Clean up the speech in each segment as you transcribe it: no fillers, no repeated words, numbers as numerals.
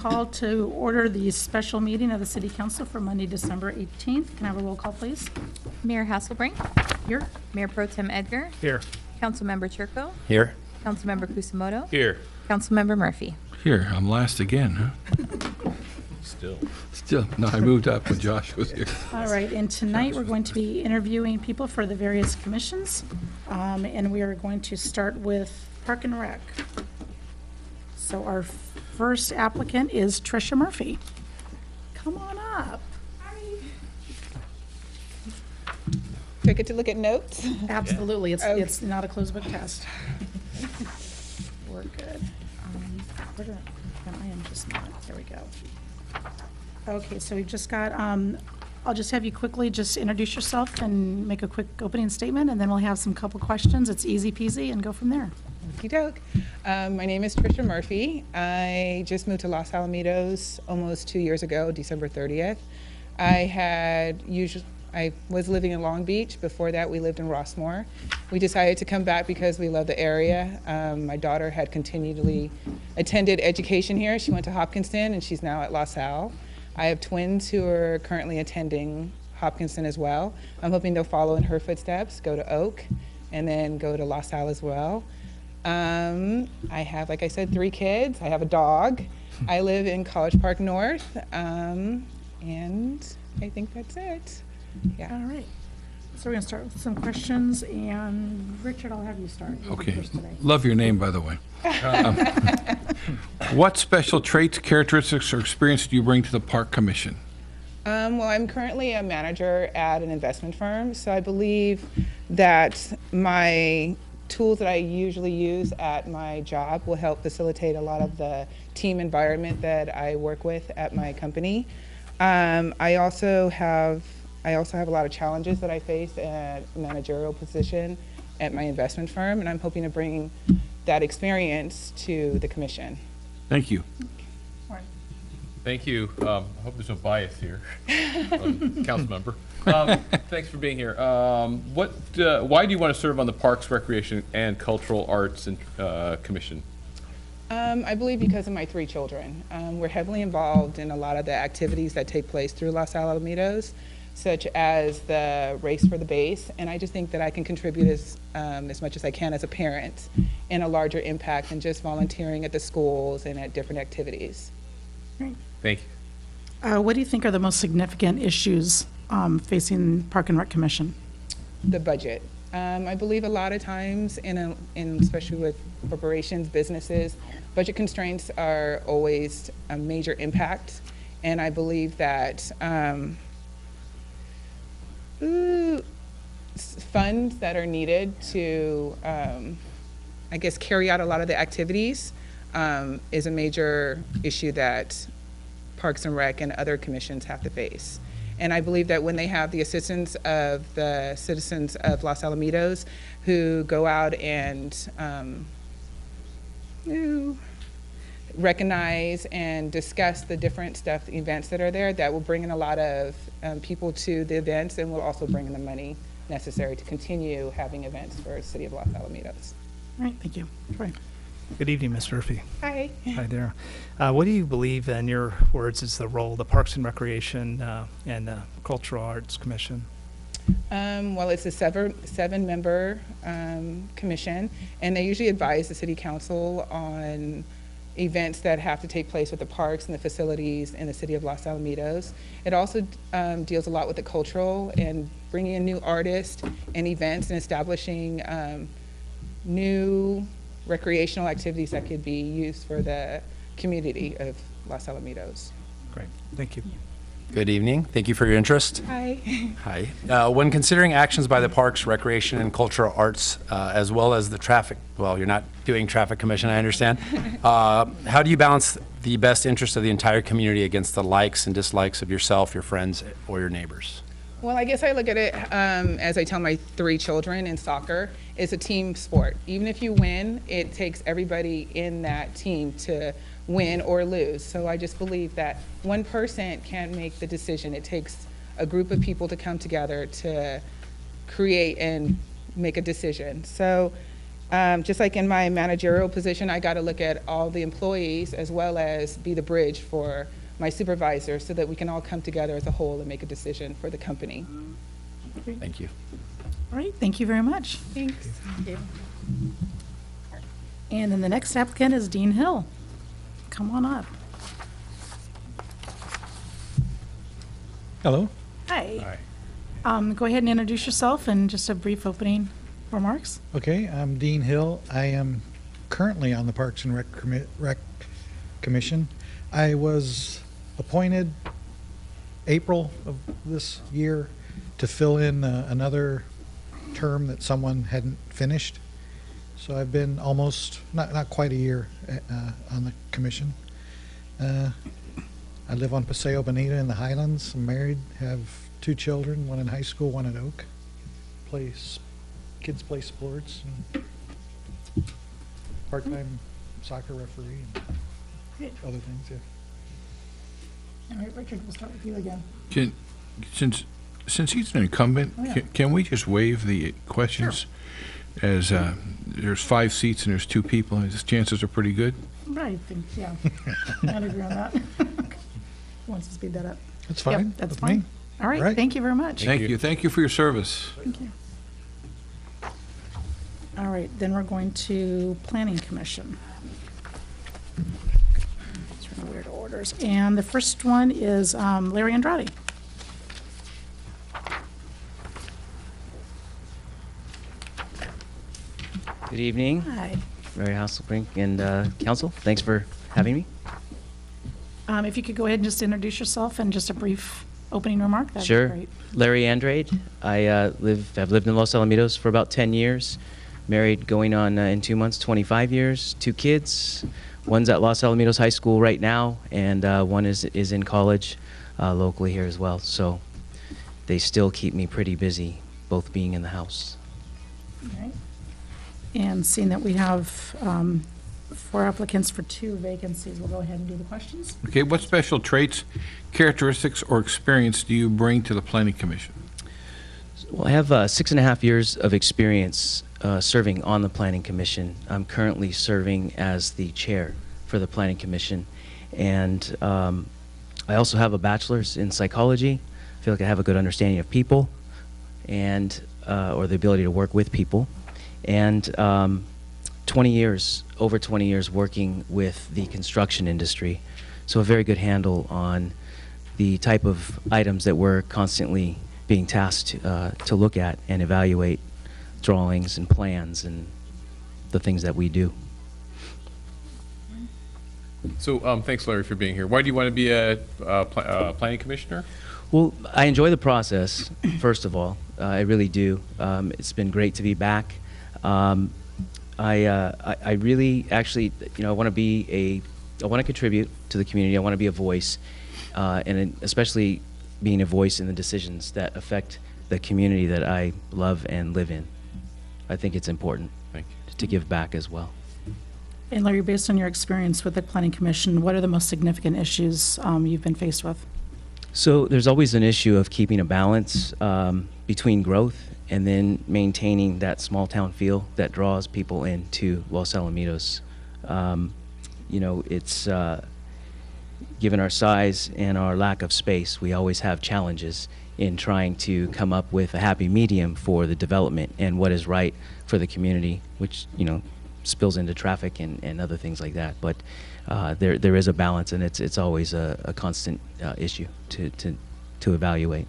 call to order the special meeting of the City Council for Monday, December 18th. Can I have a roll call, please? Mayor Hasselbrink. Here. Mayor Pro Tem Edgar. Here. Councilmember Chirko. Here. Councilmember Kusamoto. Here. Councilmember Murphy. Here, I'm last again, huh? Still, no, I moved up when Josh was here. All right, and tonight we're going to be interviewing people for the various commissions. And we are going to start with Park and Rec. So our first applicant is Tricia Murphy. Come on up. Do I get to look at notes? Absolutely, Oh. it's not a closed book test. We're good. Where did I am just not, there we go. Okay, so we've just got, I'll just have you quickly just introduce yourself and make a quick opening statement, and then we'll have some couple questions. It's easy peasy and go from there. Okey-doke. My name is Tricia Murphy. I just moved to Los Alamitos almost 2 years ago, December 30th. I was living in Long Beach. Before that, we lived in Rossmore. We decided to come back because we love the area. My daughter had continually attended education here. She went to Hopkinton, and she's now at La Salle. I have twins who are currently attending Hopkinton as well. I'm hoping they'll follow in her footsteps, go to Oak, and then go to La Salle as well. I have, like I said, 3 kids. I have a dog. I live in College Park North, and I think that's it. Yeah. All right. So we're going to start with some questions, and Richard, I'll have you start. You're Okay. first today. Love your name, by the way. What special traits, characteristics, or experience do you bring to the Park Commission? Well, I'm currently a manager at an investment firm, so I believe that my tools that I usually use at my job will help facilitate a lot of the team environment that I work with at my company. I also have a lot of challenges that I face at a managerial position at my investment firm, and I'm hoping to bring that experience to the commission. Thank you. Thank you. I hope there's no bias here, council member. Thanks for being here. Why do you want to serve on the Parks, Recreation, and Cultural Arts Commission? I believe because of my 3 children. We're heavily involved in a lot of the activities that take place through Los Alamitos, such as the Race for the Base, and I just think that I can contribute as much as I can as a parent and a larger impact than just volunteering at the schools and at different activities. Great. Thank you. What do you think are the most significant issues facing Park and Rec Commission? The budget. I believe a lot of times, especially with corporations, businesses, budget constraints are always a major impact, and I believe that funds that are needed to, I guess, carry out a lot of the activities is a major issue that Parks and Rec and other commissions have to face. And I believe that when they have the assistance of the citizens of Los Alamitos who go out and recognize and discuss the different events that are there, that will bring in a lot of people to the events and will also bring in the money necessary to continue having events for the city of Los Alamitos. All right, thank you. Troy. Good evening, Ms. Murphy. Hi. Hi there. What do you believe, in your words, is the role of the Parks and Recreation and the Cultural Arts Commission? Well, it's a seven-member commission, and they usually advise the city council on events that have to take place with the parks and the facilities in the city of Los Alamitos. It also deals a lot with the cultural and bringing in new artists and events and establishing new recreational activities that could be used for the community of Los Alamitos. Great, thank you. Good evening. Thank you for your interest. Hi. Hi. When considering actions by the Parks, Recreation, and Cultural Arts, as well as the traffic, well, you're not doing traffic commission, I understand. How do you balance the best interest of the entire community against the likes and dislikes of yourself, your friends, or your neighbors? Well, I guess I look at it as I tell my 3 children in soccer, it's a team sport. Even if you win, it takes everybody in that team to win or lose. So I just believe that one person can't make the decision. It takes a group of people to come together to create and make a decision. So Just like in my managerial position, I got to look at all the employees as well as be the bridge for my supervisor so that we can all come together as a whole and make a decision for the company. Thank you. All right, thank you very much. Thanks. And then the next applicant is Dean Hill. Come on up. Hello. Hi. Go ahead and introduce yourself and just a brief opening remarks. Okay, I'm Dean Hill. I am currently on the Parks and Rec Commission. I was appointed April of this year to fill in another term that someone hadn't finished. So I've been almost, not quite a year on the commission. I live on Paseo Bonita in the Highlands. I'm married, have 2 children, one in high school, one at Oak. Kids play sports, and part-time soccer referee, and other things, yeah. All right, Richard, we'll start with you again. Since he's an incumbent, Oh, yeah. can we just waive the questions? As there's 5 seats and there's 2 people, and his chances are pretty good. Right, I think, yeah. I'd agree on that. Wants to speed that up. That's Yep, fine. that's with fine. me. All right, Right. thank you very much. Thank you. Thank you for your service. Thank you. All right, then we're going to Planning Commission. These are in weird orders. And the first one is Larry Andrade. Good evening, Hi. Mary Hasselbrink and council. Thanks for having me. If you could go ahead and just introduce yourself and just a brief opening remark, that'd be Sure. great. Larry Andrade. I've lived in Los Alamitos for about 10 years. Married going on in 2 months, 25 years. 2 kids. One's at Los Alamitos High School right now, and one is in college locally here as well. So they still keep me pretty busy, both being in the house. All right. And seeing that we have 4 applicants for 2 vacancies, we'll go ahead and do the questions. Okay, what special traits, characteristics, or experience do you bring to the Planning Commission? Well, I have 6.5 years of experience serving on the Planning Commission. I'm currently serving as the chair for the Planning Commission. And I also have a bachelor's in psychology. I feel like I have a good understanding of people and or the ability to work with people. And over 20 years working with the construction industry. So a very good handle on the type of items that we're constantly being tasked to look at and evaluate drawings and plans and the things that we do. So, thanks, Larry, for being here. Why do you want to be a planning commissioner? Well, I enjoy the process, first of all. I really do. It's been great to be back. I really, actually, I want to contribute to the community. I want to be a voice, and especially being a voice in the decisions that affect the community that I love and live in. I think it's important Thank you. to give back as well. And Larry, based on your experience with the Planning Commission, what are the most significant issues you've been faced with? So there's always an issue of keeping a balance between growth and then maintaining that small town feel that draws people into Los Alamitos. It's given our size and our lack of space, we always have challenges in trying to come up with a happy medium for the development and what is right for the community, which spills into traffic and other things like that. But there is a balance, and it's always a constant issue to evaluate.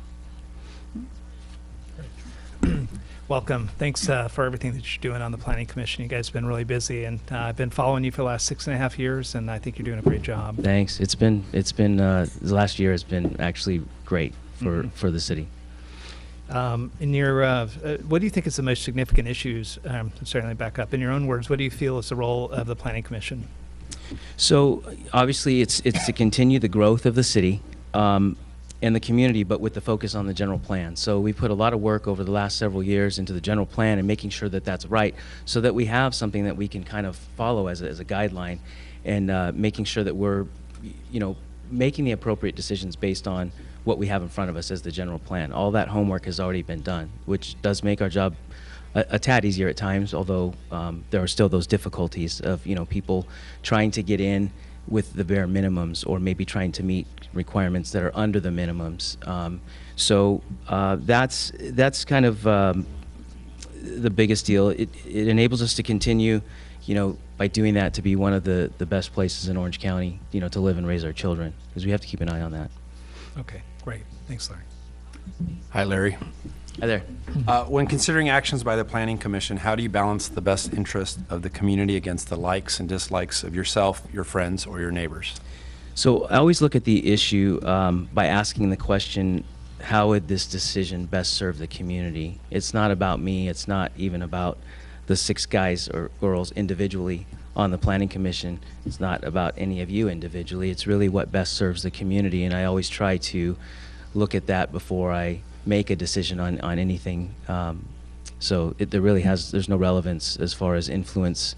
Welcome. Thanks for everything that you're doing on the Planning Commission. You guys have been really busy, and I've been following you for the last 6.5 years, and I think you're doing a great job. Thanks. It's been the last year has been actually great for the city. In your, what do you think is the most significant issues? Certainly back up. In your own words, what do you feel is the role of the Planning Commission? So obviously, it's to continue the growth of the city and the community, but with the focus on the general plan. So we put a lot of work over the last several years into the general plan and making sure that that's right, so that we have something that we can kind of follow as a guideline, and making sure that we're, making the appropriate decisions based on what we have in front of us as the general plan. All that homework has already been done, which does make our job a tad easier at times, although there are still those difficulties of, people trying to get in with the bare minimums, or maybe trying to meet requirements that are under the minimums. That's kind of the biggest deal. It enables us to continue, by doing that, to be one of the best places in Orange County, to live and raise our children, because we have to keep an eye on that. Okay, great. Thanks, Larry. Hi, Larry. Hi there. When considering actions by the Planning Commission, how do you balance the best interest of the community against the likes and dislikes of yourself, your friends, or your neighbors? So I always look at the issue by asking the question, how would this decision best serve the community? It's not about me. It's not even about the 6 guys or girls individually on the Planning Commission. It's not about any of you individually. It's really what best serves the community, and I always try to look at that before I make a decision on anything. There's no relevance as far as influence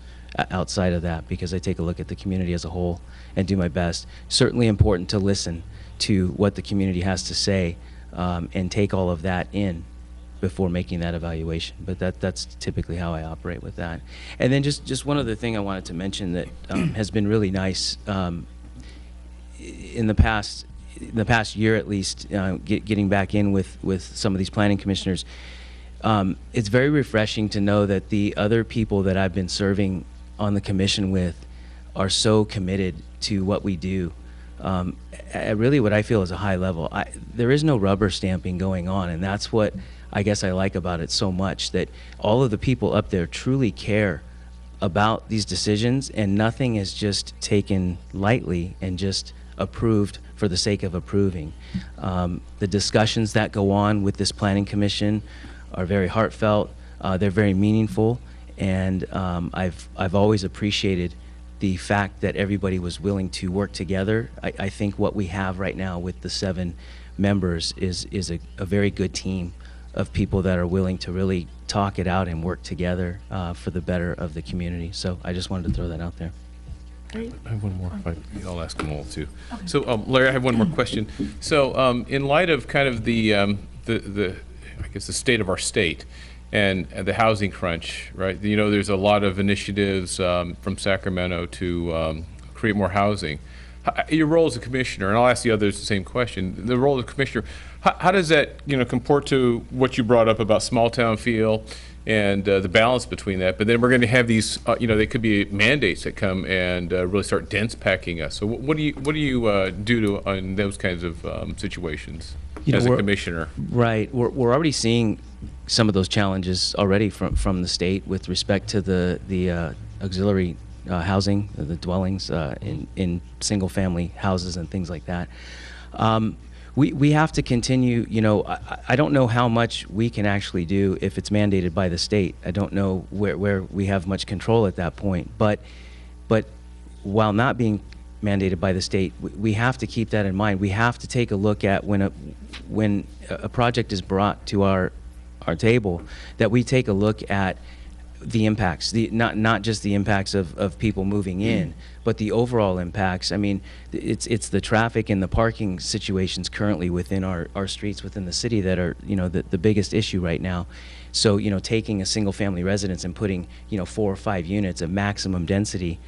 outside of that, because I take a look at the community as a whole and do my best. Certainly important to listen to what the community has to say and take all of that in before making that evaluation. But that's typically how I operate with that. And then just one other thing I wanted to mention that has been really nice in the past year at least, getting back in with some of these planning commissioners. It's very refreshing to know that the other people that I've been serving on the commission with are so committed to what we do. Really what I feel is a high level. There is no rubber stamping going on, and that's what I guess I like about it so much, that all of the people up there truly care about these decisions, and nothing is just taken lightly and just approved for the sake of approving. The discussions that go on with this planning commission are very heartfelt. They're very meaningful, and I've always appreciated the fact that everybody was willing to work together. I think what we have right now with the 7 members is a very good team of people that are willing to really talk it out and work together for the better of the community. So I just wanted to throw that out there. Great. I have one more. I'll ask them all too. So, Larry, I have one more question. So, in light of kind of the I guess the state of our state and the housing crunch, right? There's a lot of initiatives from Sacramento to create more housing. Your role as a commissioner, and I'll ask the others the same question. The role of the commissioner, how does that comport to what you brought up about small town feel and the balance between that? But then we're going to have these, they could be mandates that come and really start dense packing us. So what do you do in those kinds of situations as a commissioner? Right. We're already seeing some of those challenges already from the state with respect to the auxiliary housing, the dwellings in single family houses and things like that. We have to continue, I don't know how much we can actually do if it's mandated by the state. I don't know where we have much control at that point. But while not being mandated by the state, we have to keep that in mind. We have to take a look at when a project is brought to our table, that we take a look at the impacts, not just the impacts of people moving in, but the overall impacts. I mean, it's the traffic and the parking situations currently within our streets within the city that are, the biggest issue right now. So, taking a single family residence and putting, 4 or 5 units of maximum density,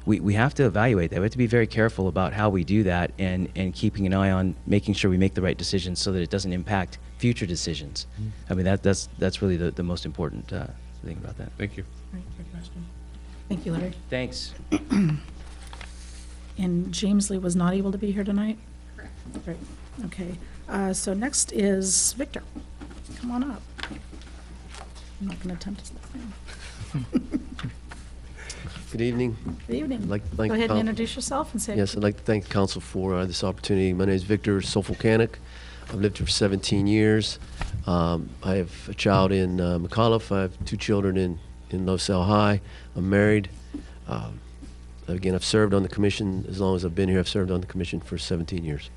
we have to evaluate that. We have to be very careful about how we do that, and keeping an eye on making sure we make the right decisions so that it doesn't impact future decisions. I mean, that's really the most important thing about that. Thank you. Great question. Thank you, Larry. Thanks. And James Lee was not able to be here tonight? Correct. Great, okay. So next is Victor. Come on up. I'm not going to attempt his last name. Good evening. Good evening. I'd like to Go thank ahead the and coun- introduce yourself and say. Yes, I'd like to thank the council for this opportunity. My name is Victor Sofolkanik. I've lived here for 17 years. I have a child in McAuliffe. I have 2 children in LaSalle High. I'm married. Again, I've served on the commission as long as I've been here. I've served on the commission for 17 years.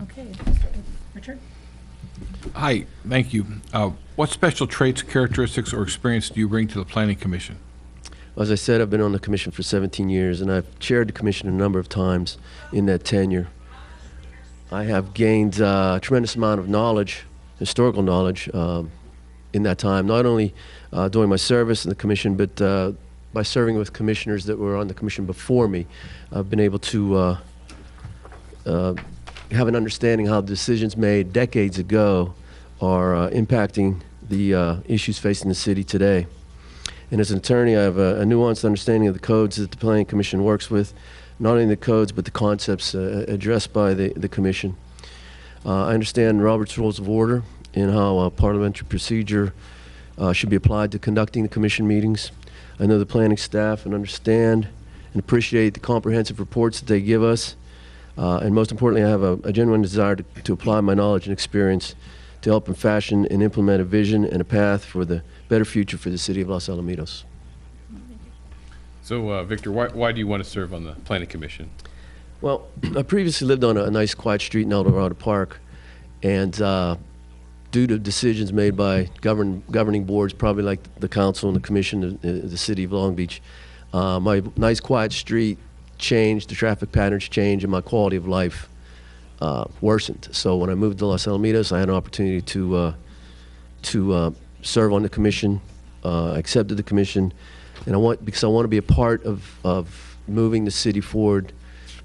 Okay, Richard? Hi, thank you. What special traits, characteristics, or experience do you bring to the Planning Commission? As I said, I've been on the commission for 17 years, and I've chaired the commission a number of times in that tenure. I have gained a tremendous amount of knowledge, historical knowledge, in that time, not only during my service in the commission, but by serving with commissioners that were on the commission before me. I've been able to have an understanding how decisions made decades ago are impacting the issues facing the city today. And as an attorney, I have a nuanced understanding of the codes that the Planning Commission works with, not only the codes, but the concepts addressed by the Commission. I understand Robert's Rules of Order and how parliamentary procedure should be applied to conducting the Commission meetings. I know the planning staff and understand and appreciate the comprehensive reports that they give us. And most importantly, I have a genuine desire to apply my knowledge and experience to help and fashion and implement a vision and a path for the better future for the city of Los Alamitos. So, Victor, why do you want to serve on the Planning Commission? Well, I previously lived on a nice quiet street in El Dorado Park, and due to decisions made by governing boards, probably like the council and the commission, the city of Long Beach, my nice quiet street changed, the traffic patterns changed, and my quality of life worsened. So when I moved to Los Alamitos, I had an opportunity to serve on the commission. I accepted the commission, and because I want to be a part of moving the city forward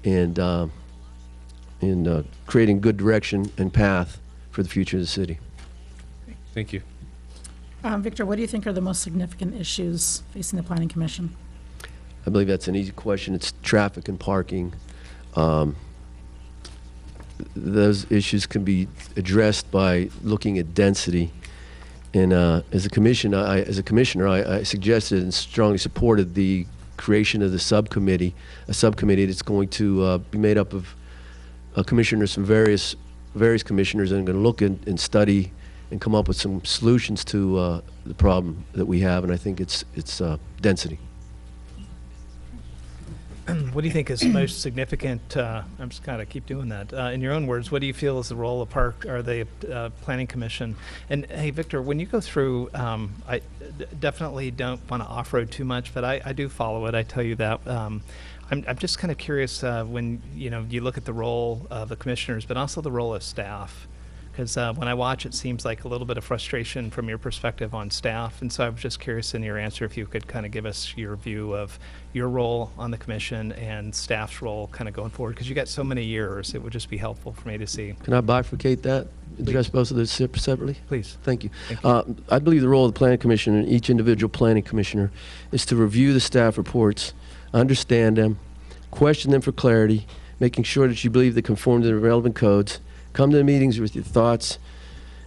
and in creating good direction and path for the future of the city. Thank you. Victor, what do you think are the most significant issues facing the Planning Commission? I believe that's an easy question. It's traffic and parking. Those issues can be addressed by looking at density. And as a commissioner, I suggested and strongly supported the creation of the subcommittee, a subcommittee that's going to be made up of commissioners from various commissioners, and going to look and study and come up with some solutions to the problem that we have. And I think it's density. What do you think is most significant? I'm just kind of keep doing that. In your own words, what do you feel is the role of the Planning Commission? And hey, Victor, when you go through, I definitely don't want to off-road too much, but I do follow it. I tell you that. I'm just kind of curious when you look at the role of the commissioners, but also the role of staff. Because when I watch, it seems like a little bit of frustration from your perspective on staff. And so I was just curious in your answer if you could kind of give us your view of your role on the commission and staff's role kind of going forward. Because you got so many years, it would just be helpful for me to see. Can I bifurcate that? Address both of those separately? Please. Thank you. Thank you. I believe the role of the Planning Commission and each individual planning commissioner is to review the staff reports, understand them, question them for clarity, making sure that you believe they conform to the relevant codes, come to the meetings with your thoughts,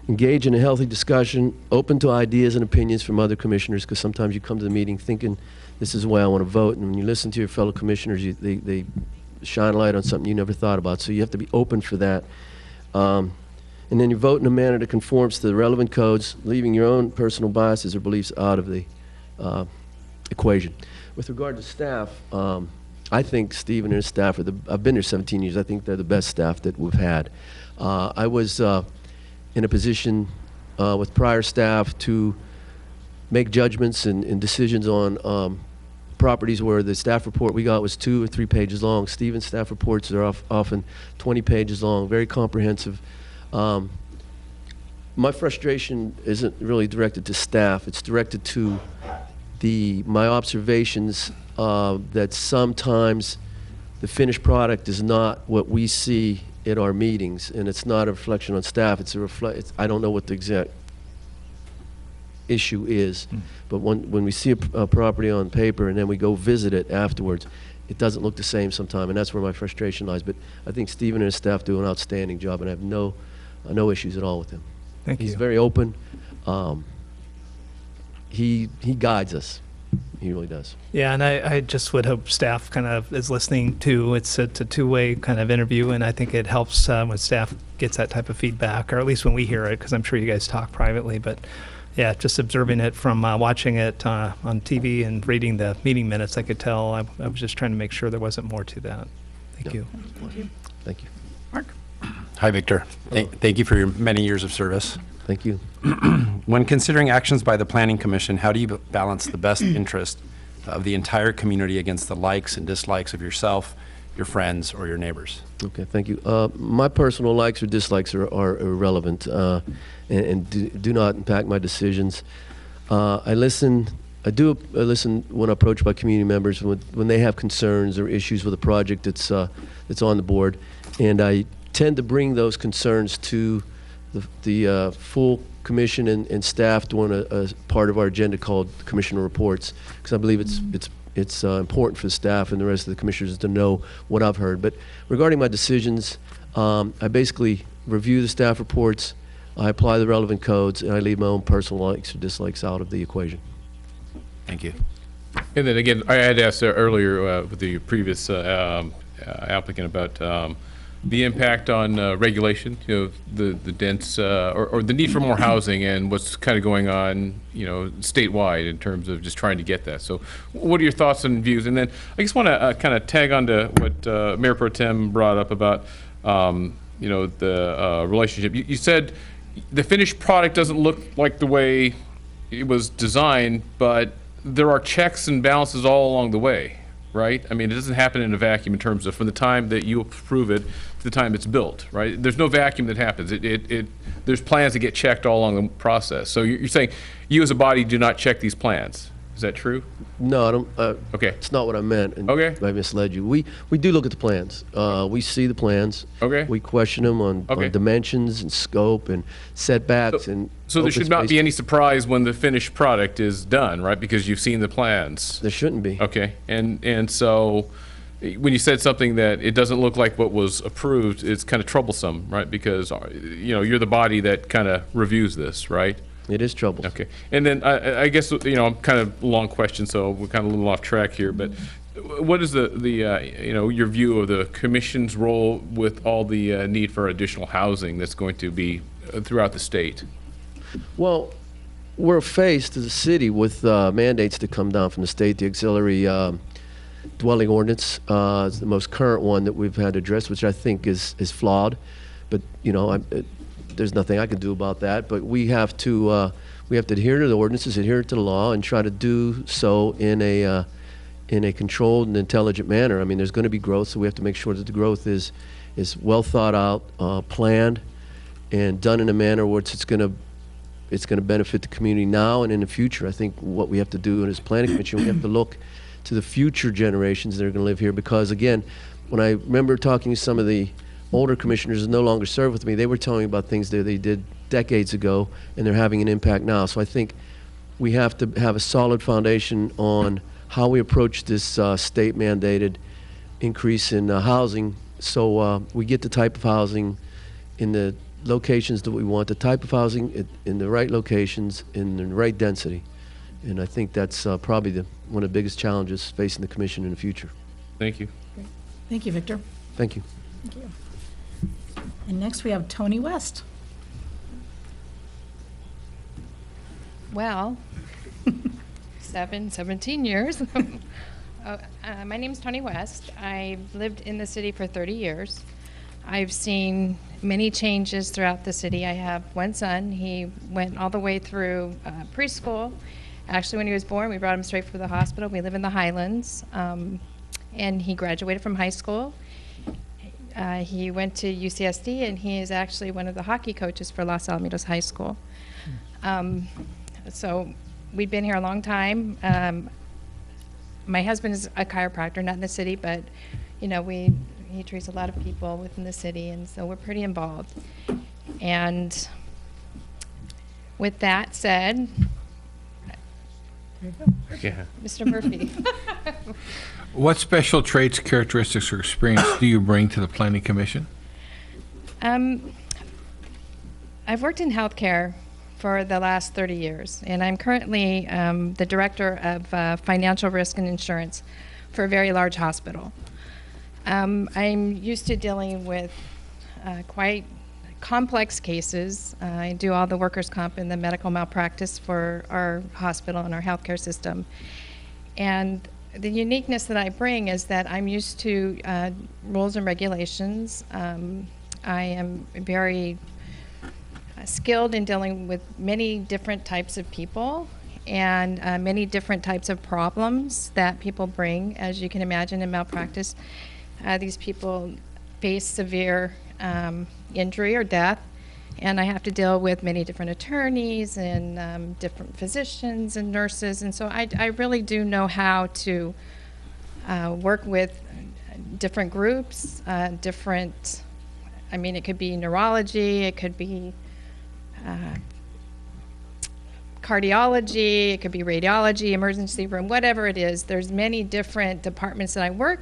engage in a healthy discussion, open to ideas and opinions from other commissioners, because sometimes you come to the meeting thinking, this is the way I want to vote, and when you listen to your fellow commissioners, they shine a light on something you never thought about, so you have to be open for that. And then you vote in a manner that conforms to the relevant codes, leaving your own personal biases or beliefs out of the equation. With regard to staff, I think Steve and his staff I've been here 17 years, I think they're the best staff that we've had. I was in a position with prior staff to make judgments and decisions on properties where the staff report we got was 2 or 3 pages long. Steven's staff reports are often 20 pages long, very comprehensive. My frustration isn't really directed to staff. It's directed to my observations that sometimes the finished product is not what we see at our meetings, and it's not a reflection on staff. I don't know what the exact issue is, but when we see a property on paper and then we go visit it afterwards, it doesn't look the same sometimes, and that's where my frustration lies. But I think Stephen and his staff do an outstanding job, and I have no issues at all with him. Thank you. He's very open. He guides us. He really does. Yeah, and I just would hope staff kind of is listening too. It's a two-way kind of interview, and I think it helps when staff gets that type of feedback, or at least when we hear it, because I'm sure you guys talk privately. But yeah, just observing it from watching it on TV and reading the meeting minutes, I could tell. I was just trying to make sure there wasn't more to that. Thank you. Thank you. Mark? Hi, Victor. Thank you for your many years of service. Thank you. When considering actions by the Planning Commission, how do you balance the best interest of the entire community against the likes and dislikes of yourself your friends, or your neighbors? Okay, thank you. My personal likes or dislikes are irrelevant and do not impact my decisions. I listen when approached by community members when they have concerns or issues with a project that's on the board, and I tend to bring those concerns to the full commission and staff during a part of our agenda called Commissioner Reports, because I believe it's important for the staff and the rest of the commissioners to know what I've heard. But regarding my decisions, I basically review the staff reports, I apply the relevant codes, and I leave my own personal likes or dislikes out of the equation. Thank you. And then again, I had asked earlier with the previous applicant about the impact on regulation, the dense, or the need for more housing and what's kind of going on, statewide in terms of just trying to get that. So what are your thoughts and views? And then I just want to kind of tag on to what Mayor Pro Tem brought up about, the relationship. You said the finished product doesn't look like the way it was designed, but there are checks and balances all along the way, right? I mean, it doesn't happen in a vacuum in terms of from the time that you approve it to the time it's built, right? There's no vacuum that happens. There's plans that get checked all along the process. So you're saying you as a body do not check these plans. Is that true? No, I don't. Okay. It's not what I meant. And Okay. I misled you. We do look at the plans. We see the plans. Okay. We question them on dimensions and scope and setbacks and. So there open should not space. be any surprise when the finished product is done, right? Because you've seen the plans. There shouldn't be. Okay, and so when you said something that it doesn't look like what was approved, it's kind of troublesome, right? Because you're the body that kind of reviews this, right? It is trouble. Okay, and then I guess I'm kind of long question, so we're kind of a little off track here. But what is the your view of the commission's role with all the need for additional housing that's going to be throughout the state? Well, we're faced as a city with mandates to come down from the state. The auxiliary dwelling ordinance is the most current one that we've had to address, which I think is flawed. But there's nothing I can do about that. But we have to adhere to the ordinances, adhere to the law, and try to do so in a controlled and intelligent manner. I mean, there's going to be growth, so we have to make sure that the growth is well thought out, planned, and done in a manner where it's going to benefit the community now and in the future. I think what we have to do as planning commission, we have to look to the future generations that are going to live here, because again, when I remember talking to some of the older commissioners who no longer serve with me, they were telling me about things that they did decades ago, and they're having an impact now. So I think we have to have a solid foundation on how we approach this state-mandated increase in housing, so we get the type of housing in the locations that we want, the type of housing in the right locations, in the right density. And I think that's probably one of the biggest challenges facing the commission in the future. Thank you. Thank you, Victor. Thank you. Thank you. And next we have Tony West. Well, 17 years. My name is Tony West. I've lived in the city for 30 years. I've seen many changes throughout the city. I have one son. He went all the way through preschool. Actually, when he was born, we brought him straight from the hospital. We live in the Highlands. And he graduated from high school. He went to UCSD, and he is actually one of the hockey coaches for Los Alamitos High School. So we've been here a long time. My husband is a chiropractor, not in the city, but he treats a lot of people within the city, and so we're pretty involved. And with that said, Yeah. Mr. Murphy. What special traits, characteristics, or experience do you bring to the Planning Commission? I've worked in healthcare for the last 30 years, and I'm currently the director of financial risk and insurance for a very large hospital. I'm used to dealing with quite complex cases. I do all the workers' comp and the medical malpractice for our hospital and our healthcare system. And the uniqueness that I bring is that I'm used to rules and regulations. I am very skilled in dealing with many different types of people and many different types of problems that people bring, as you can imagine, in malpractice. These people face severe injury or death, and I have to deal with many different attorneys and different physicians and nurses, and so I really do know how to work with different groups, I mean, it could be neurology, it could be cardiology, it could be radiology, emergency room, whatever it is. There's many different departments that I work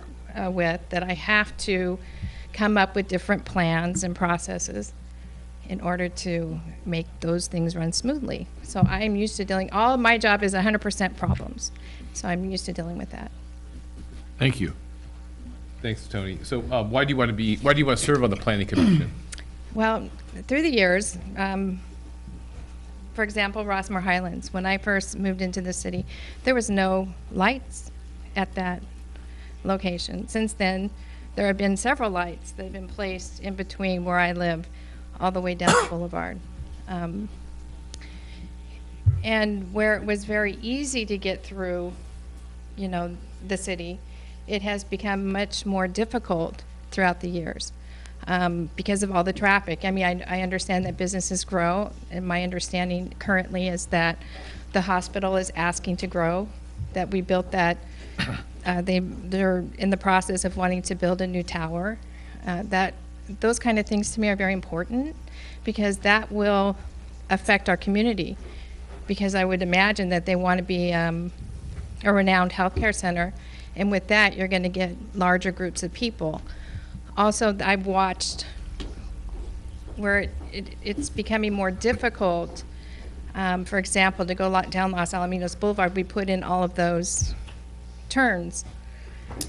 with that I have to come up with different plans and processes in order to make those things run smoothly. So I'm used to dealing, all of my job is 100% problems. So I'm used to dealing with that. Thank you. Thanks, Tony. So why do you want to serve on the Planning Commission? Well, through the years, for example, Rossmore Highlands, when I first moved into the city, there was no lights at that location. Since then, there have been several lights that have been placed in between where I live all the way down the boulevard. And where it was very easy to get through, you know, the city, it has become much more difficult throughout the years because of all the traffic. I mean, I understand that businesses grow, and my understanding currently is that the hospital is asking to grow, that we built that, they're in the process of wanting to build a new tower. Those kind of things to me are very important because that will affect our community, because I would imagine that they want to be a renowned healthcare center, and with that you're going to get larger groups of people. Also, I've watched where it's becoming more difficult, for example, to go down Los Alamitos Boulevard. We put in all of those turns,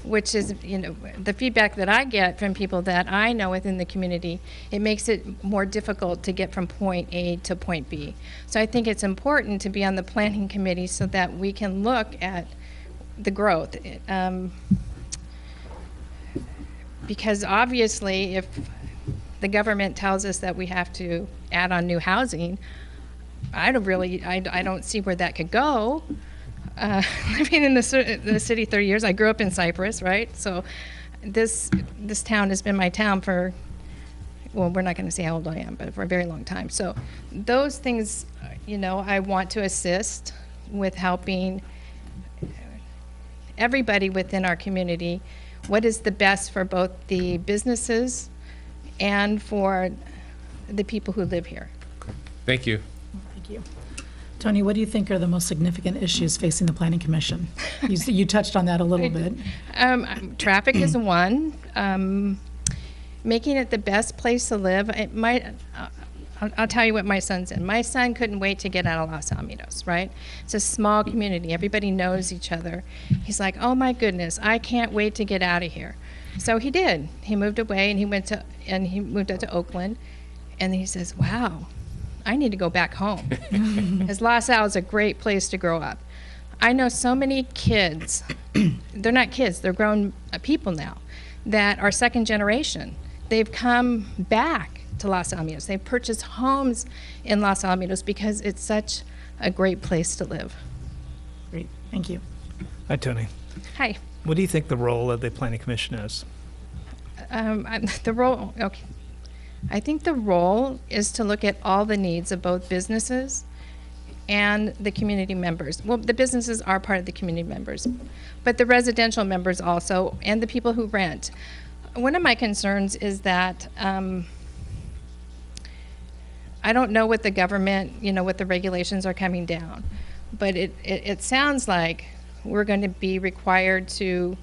which is, you know, the feedback that I get from people that I know within the community, it makes it more difficult to get from point A to point B. So I think it's important to be on the planning committee so that we can look at the growth. Because obviously, if the government tells us that we have to add on new housing, I don't see where that could go. Living in the city 30 years, I grew up in Cypress, right? So this town has been my town for, well, we're not going to say how old I am, but for a very long time. So those things, you know, I want to assist with helping everybody within our community. What is the best for both the businesses and for the people who live here? Thank you. Thank you. Tony, what do you think are the most significant issues facing the Planning Commission? You touched on that a little bit. Traffic is one. Making it the best place to live. I'll tell you what my son said. My son couldn't wait to get out of Los Alamitos, right? It's a small community. Everybody knows each other. He's like, oh my goodness, I can't wait to get out of here. So he did. He moved away and he moved out to Oakland. And he says, wow, I need to go back home. Because Los Al is a great place to grow up. I know so many kids, they're not kids, they're grown people now, that are second generation. They've come back to Los Alamitos. They've purchased homes in Los Alamitos because it's such a great place to live. Great, thank you. Hi, Tony. Hi. What do you think the role of the Planning Commission is? The role, okay. I think the role is to look at all the needs of both businesses and the community members. Well, the businesses are part of the community members, but the residential members also, and the people who rent. One of my concerns is that I don't know what the government, you know, what the regulations are coming down, but it sounds like we're going to be required to,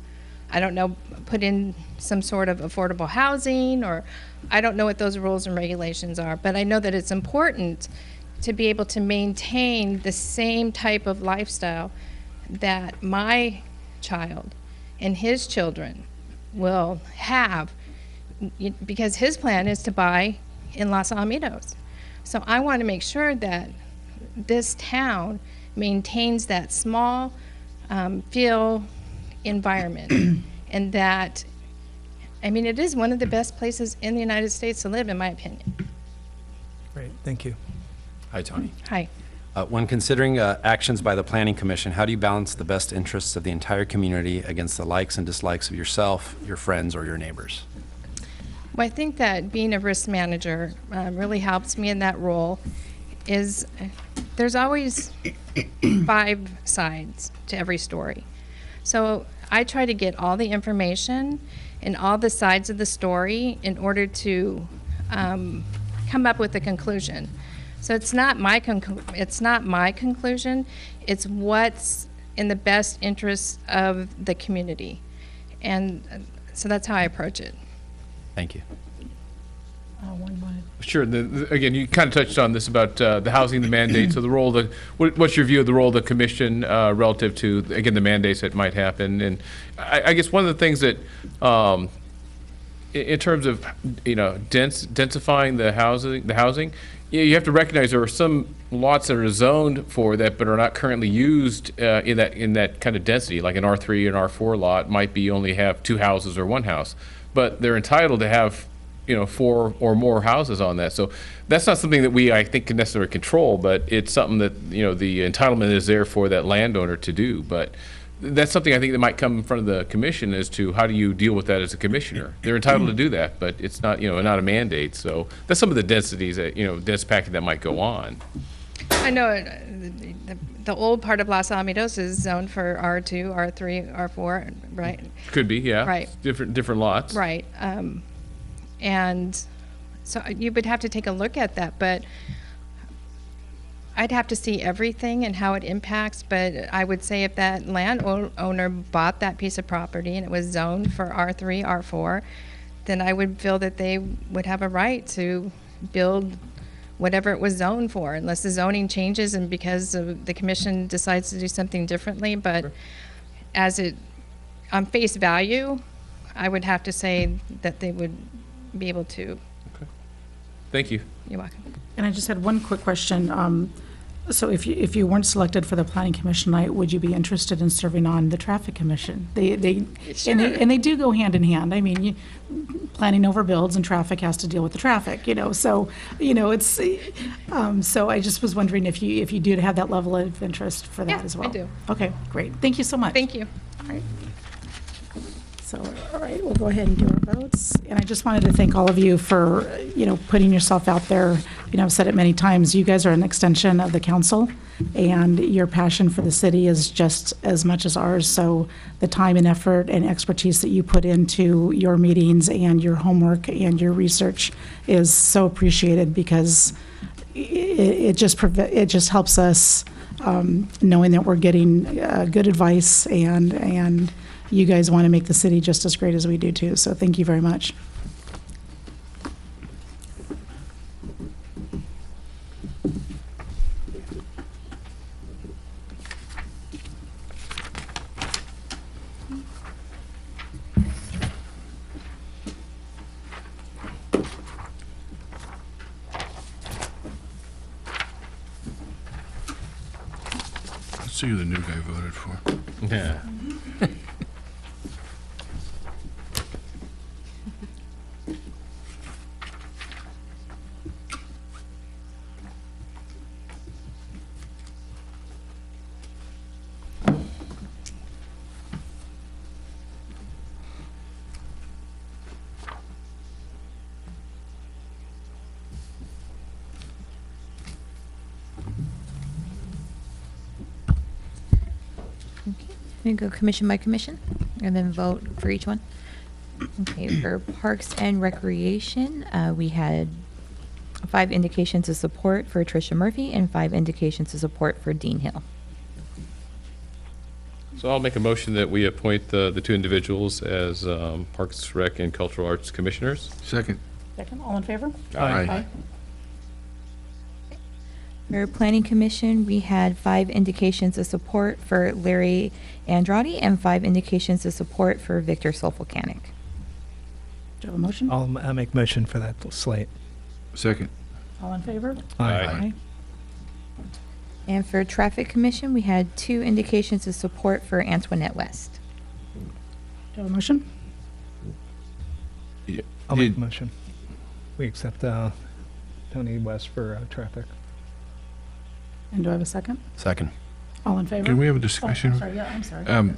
I don't know, put in some sort of affordable housing, or I don't know what those rules and regulations are, but I know that it's important to be able to maintain the same type of lifestyle that my child and his children will have, because his plan is to buy in Los Alamitos. So I want to make sure that this town maintains that small feel environment and that, I mean, it is one of the best places in the United States to live, in my opinion. Great, thank you. Hi, Tony. Hi. When considering actions by the Planning Commission, how do you balance the best interests of the entire community against the likes and dislikes of yourself, your friends, or your neighbors? Well, I think that being a risk manager really helps me in that role. There's always 5 sides to every story. So I try to get all the information and all the sides of the story in order to come up with a conclusion. So it's not my conclusion, it's what's in the best interest of the community. And so that's how I approach it. Thank you. Sure. Again, you kind of touched on this about the housing, the mandate. So the role of what's your view of the role of the commission relative to, again, the mandates that might happen? And I guess one of the things that, in terms of, densifying the housing, you have to recognize there are some lots that are zoned for that, but are not currently used in that kind of density. Like an R3 and R4 lot might be only have 2 houses or 1 house, but they're entitled to have 4 or more houses on that. So that's not something that I think, can necessarily control, but it's something that, the entitlement is there for that landowner to do. But that's something I think that might come in front of the commission as to how do you deal with that as a commissioner. They're entitled to do that, but it's not, not a mandate. So that's some of the densities that, dense packing that might go on. I know the old part of Los Alamitos is zoned for R2, R3, R4, right? Could be, yeah. Right. Different lots. Right. And so you would have to take a look at that, but I'd have to see everything and how it impacts. But I would say if that landowner bought that piece of property and it was zoned for R3, R4, then I would feel that they would have a right to build whatever it was zoned for, unless the zoning changes and because the commission decides to do something differently. But on face value, I would have to say that they would be able to. Okay. Thank you. You're welcome. And I just had one quick question. So if you weren't selected for the Planning Commission night, would you be interested in serving on the Traffic Commission? Sure. And they do go hand in hand. I mean, planning overbuilds and traffic has to deal with the traffic, so, it's, so I just was wondering if you do have that level of interest for that as well. I do. Okay, great. Thank you so much. Thank you. All right. So, all right, we'll go ahead and do our votes. And I just wanted to thank all of you for, putting yourself out there. I've said it many times, you guys are an extension of the council, and your passion for the city is just as much as ours. So the time and effort and expertise that you put into your meetings and your homework and your research is so appreciated, because it just helps us knowing that we're getting good advice, and you guys want to make the city just as great as we do too. So thank you very much. Let's see who the new guy voted for. Yeah. We go commission by commission, and then vote for each one. Okay, for Parks and Recreation, we had 5 indications of support for Tricia Murphy and 5 indications of support for Dean Hill. So I'll make a motion that we appoint the 2 individuals as Parks, Rec, and Cultural Arts Commissioners. Second. Second, all in favor? Aye. For Planning Commission, we had 5 indications of support for Larry Andrade and 5 indications of support for Victor Solfolcanic. Do you have a motion? I'll make motion for that slate. Second. All in favor? Aye. And for Traffic Commission, we had 2 indications of support for Antoinette West. Do you have a motion? Yeah. I'll make a motion. We accept Tony West for traffic. And do I have a second? Second. All in favor? Can we have a Oh, discussion? I'm sorry, yeah, I'm sorry.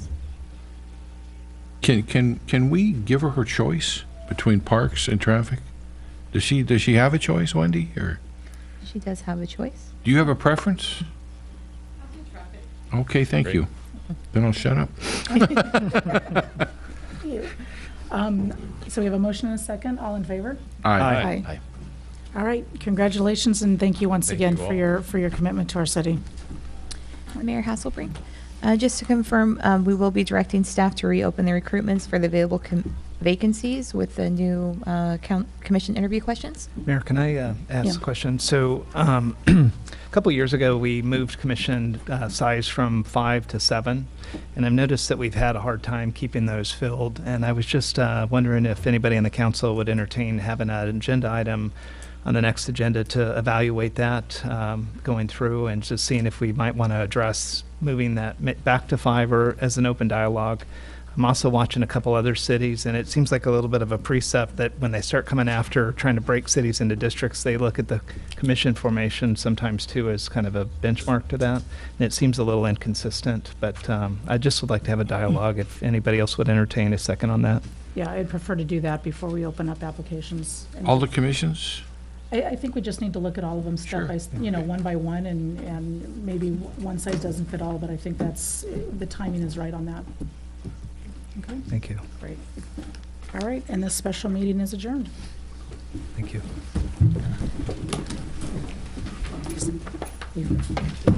Can we give her choice between parks and traffic? Does she have a choice, Wendy, or She does have a choice. do you have a preference? Okay, thank Great. you. Then I'll shut up. So we have a motion and a second. All in favor? Aye. Aye. All right, congratulations, and thank you once Thank again you for your commitment to our city. Mayor Hasselbrink. Just to confirm, we will be directing staff to reopen the recruitments for the available vacancies with the new commission interview questions. Mayor, can I ask Yeah. a question? So, a couple years ago, we moved commission size from 5 to 7, and I've noticed that we've had a hard time keeping those filled. And I was just wondering if anybody on the council would entertain having an agenda item on the next agenda to evaluate that, going through and just seeing if we might want to address moving that back to 5 or as an open dialogue. I'm also watching a couple other cities, and it seems like a little bit of a precept that when they start coming after trying to break cities into districts, they look at the commission formation sometimes too as kind of a benchmark to that. And it seems a little inconsistent, but I just would like to have a dialogue if anybody else would entertain a second on that. Yeah, I'd prefer to do that before we open up applications. And All the commissions? I think we just need to look at all of them step by, one by one, and maybe one size doesn't fit all, but I think the timing is right on that. Okay, Thank you. great. All right, and this special meeting is adjourned. Thank you. Leave it.